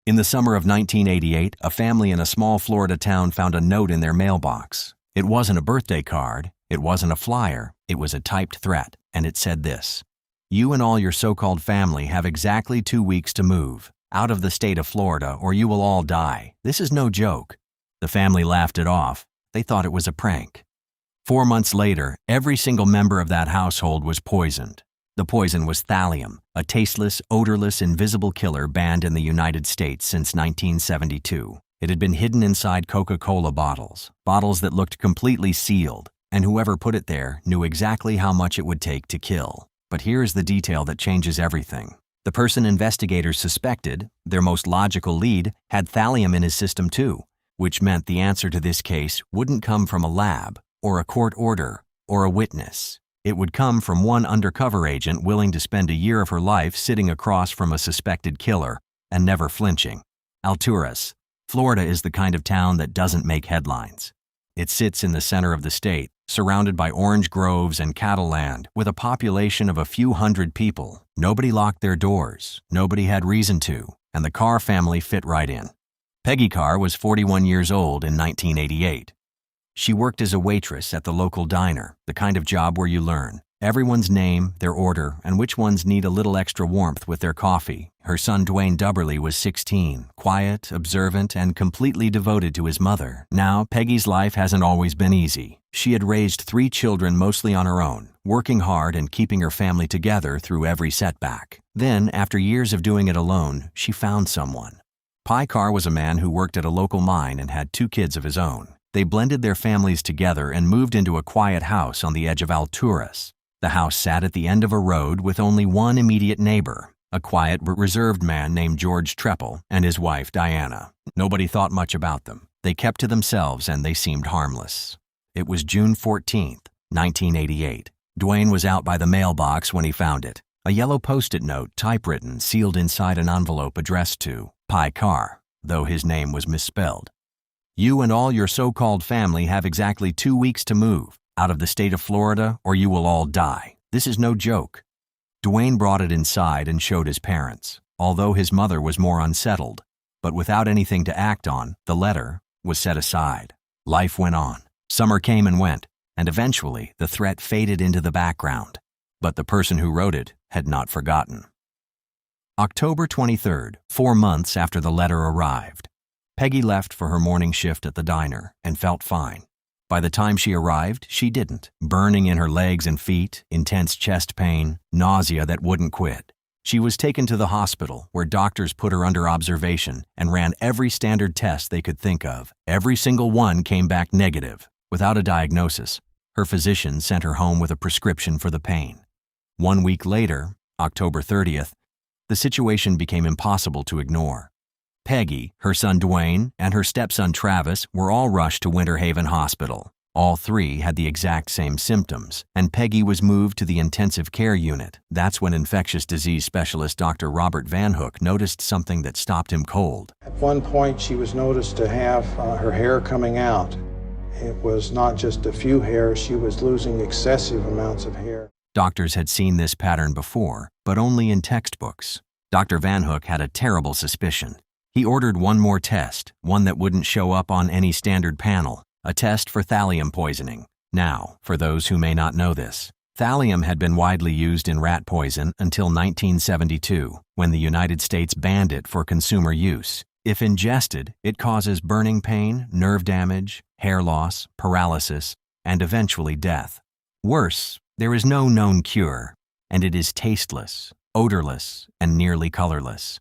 In the summer of 1988, a family in a small Florida town found a note in their mailbox. It wasn't a birthday card, it wasn't a flyer, it was a typed threat, and it said this: "You and all your so-called family have exactly 2 weeks to move out of the state of Florida or you will all die. This is no joke." The family laughed it off. They thought it was a prank. 4 months later, every single member of that household was poisoned. The poison was thallium, a tasteless, odorless, invisible killer banned in the United States since 1972. It had been hidden inside Coca-Cola bottles that looked completely sealed, and whoever put it there knew exactly how much it would take to kill. But here's the detail that changes everything. The person investigators suspected, their most logical lead, had thallium in his system too, which meant the answer to this case wouldn't come from a lab, or a court order, or a witness. It would come from one undercover agent willing to spend a year of her life sitting across from a suspected killer and never flinching. Alturas, Florida is the kind of town that doesn't make headlines. It sits in the center of the state, surrounded by orange groves and cattle land, with a population of a few hundred people. Nobody locked their doors, nobody had reason to, and the Carr family fit right in. Peggy Carr was 41 years old in 1988. She worked as a waitress at the local diner, the kind of job where you learn everyone's name, their order, and which ones need a little extra warmth with their coffee. Her son Dwayne Dubberly was 16, quiet, observant, and completely devoted to his mother. Now, Peggy's life hasn't always been easy. She had raised 3 children mostly on her own, working hard and keeping her family together through every setback. Then, after years of doing it alone, she found someone. Pi Carr was a man who worked at a local mine and had 2 kids of his own. They blended their families together and moved into a quiet house on the edge of Alturas. The house sat at the end of a road with only one immediate neighbor, a quiet but reserved man named George Treppel and his wife Diana. Nobody thought much about them. They kept to themselves and they seemed harmless. It was June 14th, 1988. Dwayne was out by the mailbox when he found it. A yellow post-it note, typewritten, sealed inside an envelope addressed to Pi Carr, though his name was misspelled. "You and all your so-called family have exactly 2 weeks to move out of the state of Florida or you will all die. This is no joke." Dwayne brought it inside and showed his parents, although his mother was more unsettled. But without anything to act on, the letter was set aside. Life went on. Summer came and went, and eventually the threat faded into the background. But the person who wrote it had not forgotten. October 23rd, 4 months after the letter arrived. Peggy left for her morning shift at the diner and felt fine. By the time she arrived, she didn't. Burning in her legs and feet, intense chest pain, nausea that wouldn't quit. She was taken to the hospital where doctors put her under observation and ran every standard test they could think of. Every single one came back negative. Without a diagnosis, her physician sent her home with a prescription for the pain. 1 week later, October 30th, the situation became impossible to ignore. Peggy, her son Dwayne, and her stepson Travis were all rushed to Winter Haven Hospital. All 3 had the exact same symptoms, and Peggy was moved to the intensive care unit. That's when infectious disease specialist Dr. Robert Van Hook noticed something that stopped him cold. At one point, she was noticed to have her hair coming out. It was not just a few hairs, she was losing excessive amounts of hair. Doctors had seen this pattern before, but only in textbooks. Dr. Van Hook had a terrible suspicion. He ordered one more test, one that wouldn't show up on any standard panel, a test for thallium poisoning. Now, for those who may not know this, thallium had been widely used in rat poison until 1972, when the United States banned it for consumer use. If ingested, it causes burning pain, nerve damage, hair loss, paralysis, and eventually death. Worse, there is no known cure, and it is tasteless, odorless, and nearly colorless.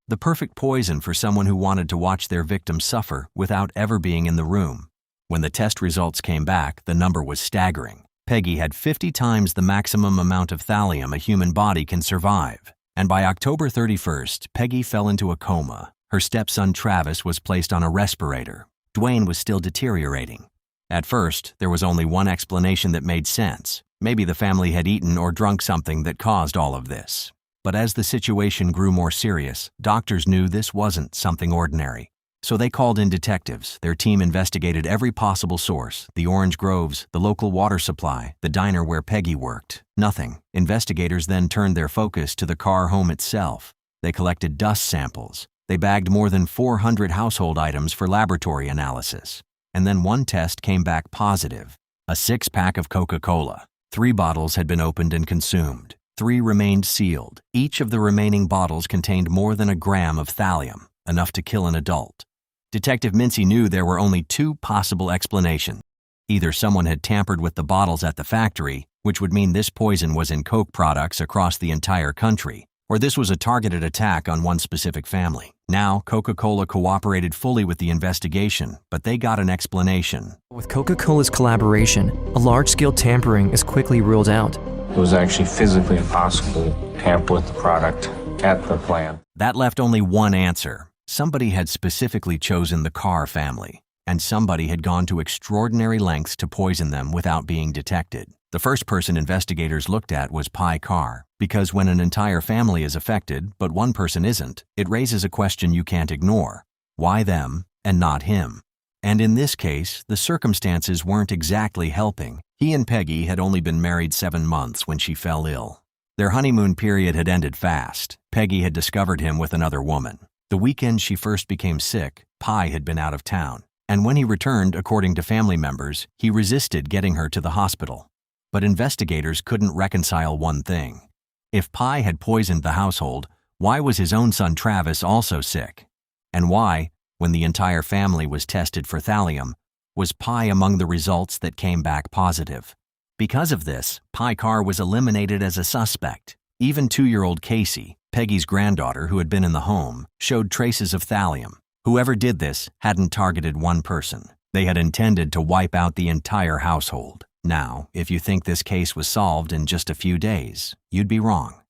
The perfect poison for someone who wanted to watch their victim suffer without ever being in the room. When the test results came back, the number was staggering. Peggy had 50 times the maximum amount of thallium a human body can survive. And by October 31st, Peggy fell into a coma. Her stepson Travis was placed on a respirator. Dwayne was still deteriorating. At first, there was only one explanation that made sense. Maybe the family had eaten or drunk something that caused all of this. But as the situation grew more serious, doctors knew this wasn't something ordinary. So they called in detectives. Their team investigated every possible source: the orange groves, the local water supply, the diner where Peggy worked. Nothing. Investigators then turned their focus to the Carr home itself. They collected dust samples. They bagged more than 400 household items for laboratory analysis. And then one test came back positive. A 6-pack of Coca-Cola. 3 bottles had been opened and consumed. 3 remained sealed. Each of the remaining bottles contained more than a gram of thallium, enough to kill an adult. Detective Mincy knew there were only 2 possible explanations. Either someone had tampered with the bottles at the factory, which would mean this poison was in Coke products across the entire country, or this was a targeted attack on one specific family. Now, Coca-Cola cooperated fully with the investigation, but they got an explanation. With Coca-Cola's collaboration, a large-scale tampering is quickly ruled out. It was actually physically impossible to tamper with the product at the plant. That left only one answer. Somebody had specifically chosen the Carr family, and somebody had gone to extraordinary lengths to poison them without being detected. The first person investigators looked at was Pi Carr, because when an entire family is affected, but one person isn't, it raises a question you can't ignore. Why them and not him? And in this case, the circumstances weren't exactly helping. He and Peggy had only been married 7 months when she fell ill. Their honeymoon period had ended fast. Peggy had discovered him with another woman. The weekend she first became sick, Pi had been out of town. And when he returned, according to family members, he resisted getting her to the hospital. But investigators couldn't reconcile one thing. If Pi had poisoned the household, why was his own son Travis also sick? And why, when the entire family was tested for thallium, was Pi among the results that came back positive? Because of this, Pi Carr was eliminated as a suspect. Even 2-year-old Casey, Peggy's granddaughter who had been in the home, showed traces of thallium. Whoever did this hadn't targeted one person. They had intended to wipe out the entire household. Now, if you think this case was solved in just a few days, you'd be wrong.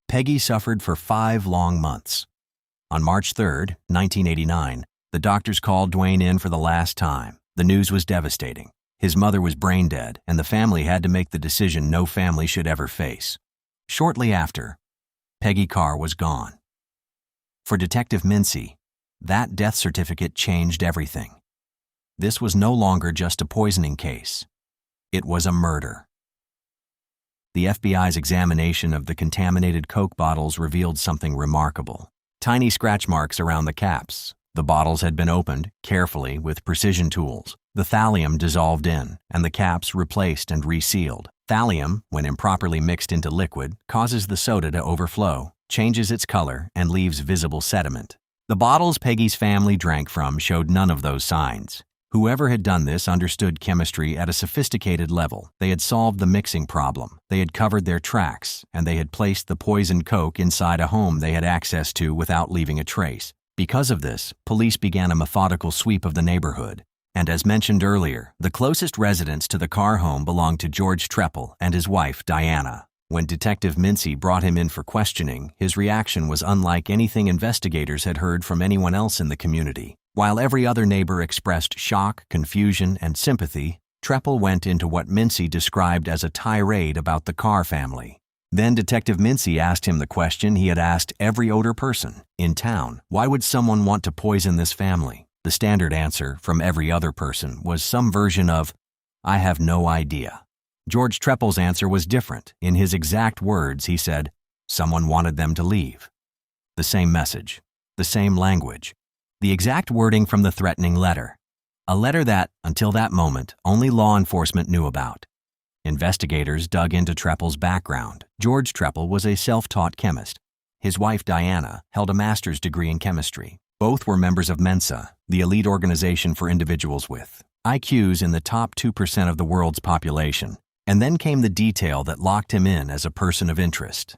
Peggy suffered for 5 long months. On March 3, 1989, the doctors called Dwayne in for the last time. The news was devastating. His mother was brain dead, and the family had to make the decision no family should ever face. Shortly after, Peggy Carr was gone. For Detective Mincy, that death certificate changed everything. This was no longer just a poisoning case. It was a murder. The FBI's examination of the contaminated Coke bottles revealed something remarkable. Tiny scratch marks around the caps. The bottles had been opened, carefully, with precision tools. The thallium dissolved in, and the caps replaced and resealed. Thallium, when improperly mixed into liquid, causes the soda to overflow, changes its color, and leaves visible sediment. The bottles Peggy's family drank from showed none of those signs. Whoever had done this understood chemistry at a sophisticated level. They had solved the mixing problem. They had covered their tracks, and they had placed the poisoned Coke inside a home they had access to without leaving a trace. Because of this, police began a methodical sweep of the neighborhood. And as mentioned earlier, the closest residents to the Carr home belonged to George Treppel and his wife, Diana. When Detective Mincy brought him in for questioning, his reaction was unlike anything investigators had heard from anyone else in the community. While every other neighbor expressed shock, confusion, and sympathy, Treppel went into what Mincy described as a tirade about the Carr family. Then Detective Mincy asked him the question he had asked every older person in town. Why would someone want to poison this family? The standard answer from every other person was some version of, "I have no idea." George Treppel's answer was different. In his exact words, he said, "Someone wanted them to leave." The same message, the same language, the exact wording from the threatening letter. A letter that, until that moment, only law enforcement knew about. Investigators dug into Treppel's background. George Treppel was a self-taught chemist. His wife, Diana, held a master's degree in chemistry. Both were members of Mensa, the elite organization for individuals with IQs in the top 2% of the world's population. And then came the detail that locked him in as a person of interest.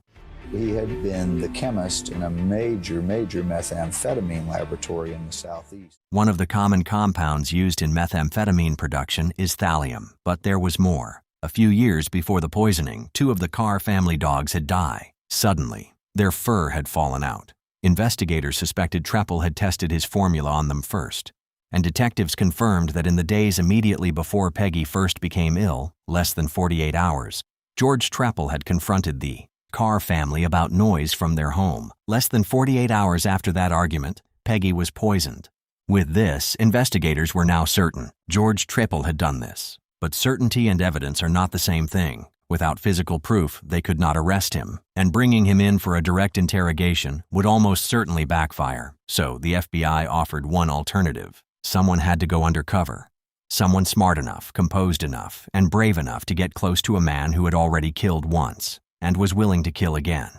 He had been the chemist in a major methamphetamine laboratory in the southeast. One of the common compounds used in methamphetamine production is thallium, but there was more. A few years before the poisoning, 2 of the Carr family dogs had died. Suddenly, their fur had fallen out. Investigators suspected Treppel had tested his formula on them first, and detectives confirmed that in the days immediately before Peggy first became ill, less than 48 hours, George Treppel had confronted the Carr family about noise from their home. Less than 48 hours after that argument, Peggy was poisoned. With this, investigators were now certain George Treppel had done this. But certainty and evidence are not the same thing. Without physical proof, they could not arrest him, and bringing him in for a direct interrogation would almost certainly backfire. So the FBI offered one alternative. Someone had to go undercover. Someone smart enough, composed enough, and brave enough to get close to a man who had already killed once and was willing to kill again.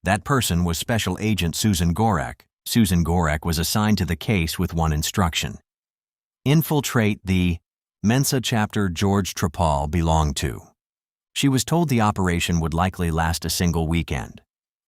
That person was Special Agent Susan Gorek. Susan Gorek was assigned to the case with one instruction: infiltrate the Mensa chapter George Trepal belonged to. She was told the operation would likely last a single weekend.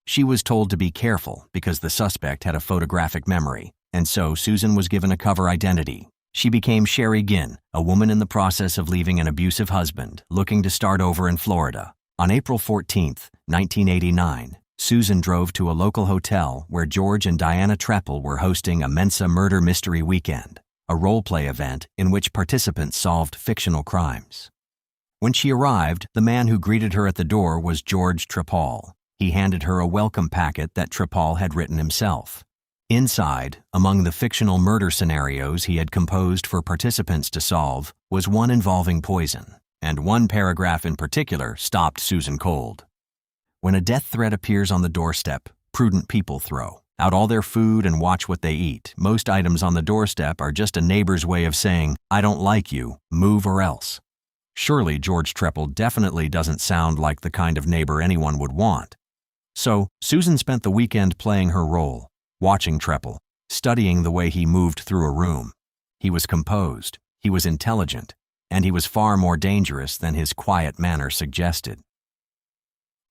She was told to be careful because the suspect had a photographic memory, and so Susan was given a cover identity. She became Sherry Ginn, a woman in the process of leaving an abusive husband, looking to start over in Florida. On April 14, 1989, Susan drove to a local hotel where George and Diana Trepal were hosting a Mensa Murder Mystery Weekend, a role-play event in which participants solved fictional crimes. When she arrived, the man who greeted her at the door was George Trepal. He handed her a welcome packet that Trepal had written himself. Inside, among the fictional murder scenarios he had composed for participants to solve, was one involving poison, and one paragraph in particular stopped Susan cold. When a death threat appears on the doorstep, prudent people throw out all their food and watch what they eat. Most items on the doorstep are just a neighbor's way of saying, "I don't like you, move or else." Surely George Trepal definitely doesn't sound like the kind of neighbor anyone would want. So Susan spent the weekend playing her role, watching Trepal, studying the way he moved through a room. He was composed, he was intelligent, and he was far more dangerous than his quiet manner suggested.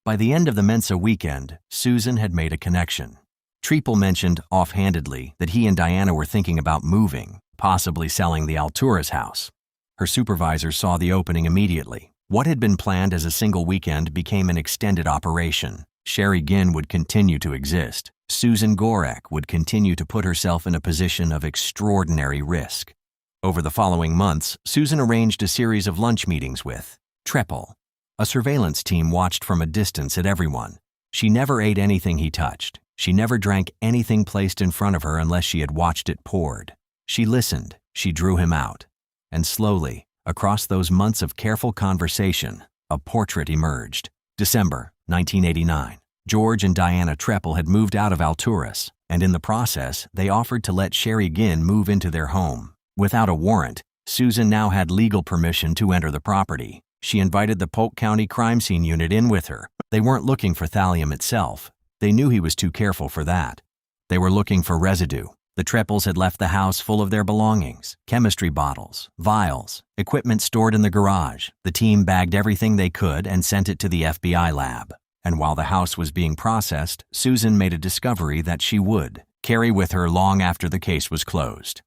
By the end of the Mensa weekend, Susan had made a connection. Trepal mentioned offhandedly that he and Diana were thinking about moving, possibly selling the Alturas house. Her supervisor saw the opening immediately. What had been planned as a single weekend became an extended operation. Sherry Ginn would continue to exist. Susan Gorek would continue to put herself in a position of extraordinary risk. Over the following months, Susan arranged a series of lunch meetings with Trepal. A surveillance team watched from a distance at everyone. She never ate anything he touched. She never drank anything placed in front of her unless she had watched it poured. She listened. She drew him out. And slowly, across those months of careful conversation, a portrait emerged. December 1989. George and Diana Trepal had moved out of Alturas, and in the process, they offered to let Sherry Ginn move into their home. Without a warrant, Susan now had legal permission to enter the property. She invited the Polk County Crime Scene Unit in with her. They weren't looking for thallium itself. They knew he was too careful for that. They were looking for residue. The Trepals had left the house full of their belongings, chemistry bottles, vials, equipment stored in the garage. The team bagged everything they could and sent it to the FBI lab. And while the house was being processed, Susan made a discovery that she would carry with her long after the case was closed.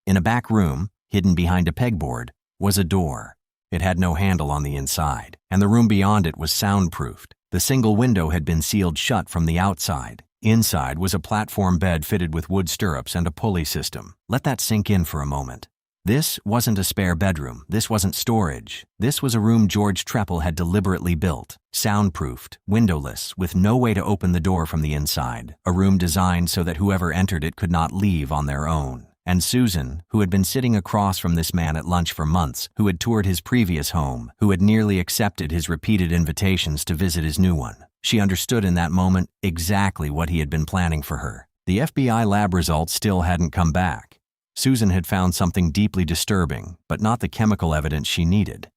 In a back room, hidden behind a pegboard, was a door. It had no handle on the inside, and the room beyond it was soundproofed. The single window had been sealed shut from the outside. Inside was a platform bed fitted with wood stirrups and a pulley system. Let that sink in for a moment. This wasn't a spare bedroom. This wasn't storage. This was a room George Trepal had deliberately built, soundproofed, windowless, with no way to open the door from the inside. A room designed so that whoever entered it could not leave on their own. And Susan, who had been sitting across from this man at lunch for months, who had toured his previous home, who had nearly accepted his repeated invitations to visit his new one, she understood in that moment exactly what he had been planning for her. The FBI lab results still hadn't come back. Susan had found something deeply disturbing, but not the chemical evidence she needed.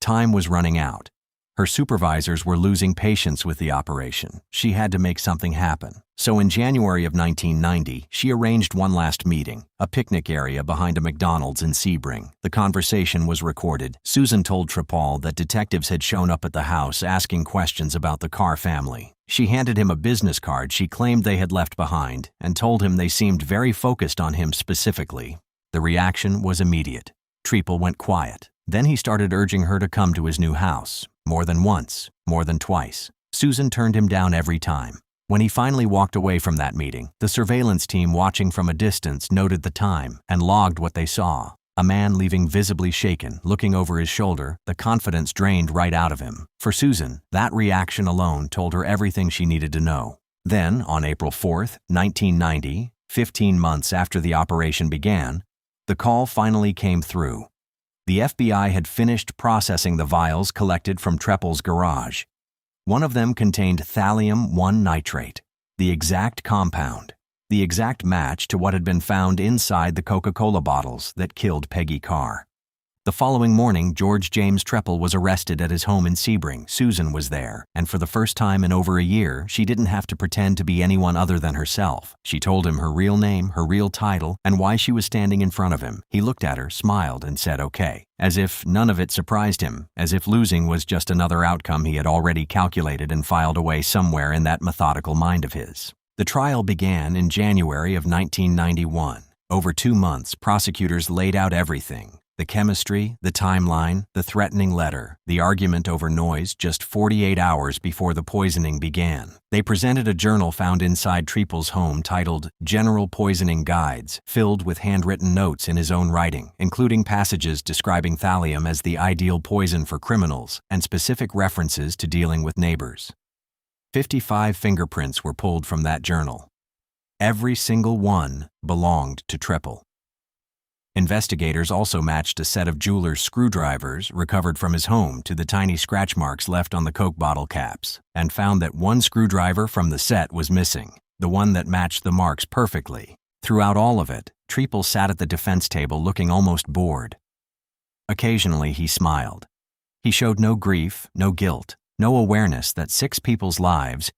Time was running out. Her supervisors were losing patience with the operation. She had to make something happen. So in January of 1990, she arranged one last meeting, a picnic area behind a McDonald's in Sebring. The conversation was recorded. Susan told Trepal that detectives had shown up at the house asking questions about the Carr family. She handed him a business card she claimed they had left behind and told him they seemed very focused on him specifically. The reaction was immediate. Trepal went quiet. Then he started urging her to come to his new house. More than once, more than twice. Susan turned him down every time. When he finally walked away from that meeting, the surveillance team watching from a distance noted the time and logged what they saw. A man leaving visibly shaken, looking over his shoulder, the confidence drained right out of him. For Susan, that reaction alone told her everything she needed to know. Then, on April 4th, 1990, 15 months after the operation began, the call finally came through. The FBI had finished processing the vials collected from Treppel's garage. One of them contained thallium-1 nitrate, the exact compound, the exact match to what had been found inside the Coca-Cola bottles that killed Peggy Carr. The following morning, George James Treppel was arrested at his home in Sebring. Susan was there, and for the first time in over a year, she didn't have to pretend to be anyone other than herself. She told him her real name, her real title, and why she was standing in front of him. He looked at her, smiled, and said okay, as if none of it surprised him, as if losing was just another outcome he had already calculated and filed away somewhere in that methodical mind of his. The trial began in January of 1991. Over 2 months, prosecutors laid out everything. The chemistry, the timeline, the threatening letter, the argument over noise just 48 hours before the poisoning began. They presented a journal found inside Treppel's home titled General Poisoning Guides, filled with handwritten notes in his own writing, including passages describing thallium as the ideal poison for criminals and specific references to dealing with neighbors. 55 fingerprints were pulled from that journal. Every single one belonged to Treppel. Investigators also matched a set of jeweler's screwdrivers recovered from his home to the tiny scratch marks left on the Coke bottle caps, and found that one screwdriver from the set was missing, the one that matched the marks perfectly. Throughout all of it, Treppel sat at the defense table looking almost bored. Occasionally he smiled. He showed no grief, no guilt, no awareness that 6 people's lives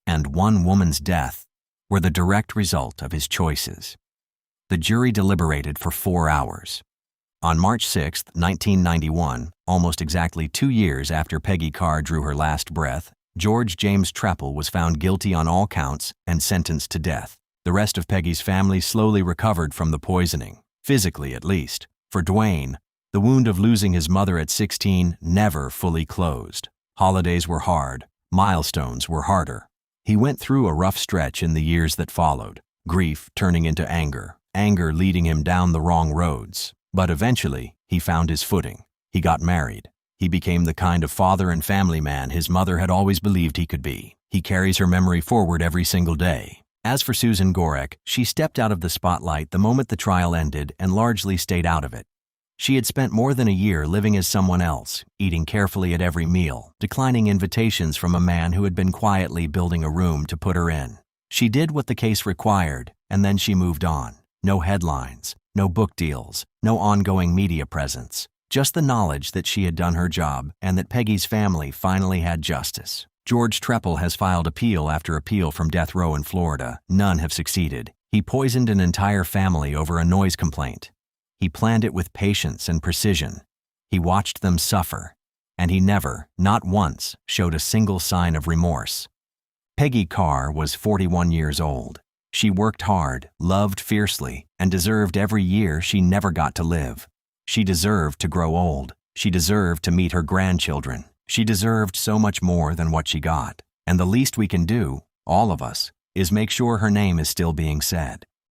and 1 woman's death were the direct result of his choices. The jury deliberated for 4 hours. On March 6, 1991, almost exactly 2 years after Peggy Carr drew her last breath, George James Treppel was found guilty on all counts and sentenced to death. The rest of Peggy's family slowly recovered from the poisoning, physically at least. For Dwayne, the wound of losing his mother at 16 never fully closed. Holidays were hard, milestones were harder. He went through a rough stretch in the years that followed, grief turning into anger leading him down the wrong roads. But eventually, he found his footing. He got married. He became the kind of father and family man his mother had always believed he could be. He carries her memory forward every single day. As for Susan Gorek, she stepped out of the spotlight the moment the trial ended and largely stayed out of it. She had spent more than a year living as someone else, eating carefully at every meal, declining invitations from a man who had been quietly building a room to put her in. She did what the case required, and then she moved on. No headlines, no book deals, no ongoing media presence, just the knowledge that she had done her job and that Peggy's family finally had justice. George Treppel has filed appeal after appeal from death row in Florida. None have succeeded. He poisoned an entire family over a noise complaint. He planned it with patience and precision. He watched them suffer, and he never, not once, showed a single sign of remorse. Peggy Carr was 41 years old. She worked hard, loved fiercely, and deserved every year she never got to live. She deserved to grow old. She deserved to meet her grandchildren. She deserved so much more than what she got. And the least we can do, all of us, is make sure her name is still being said.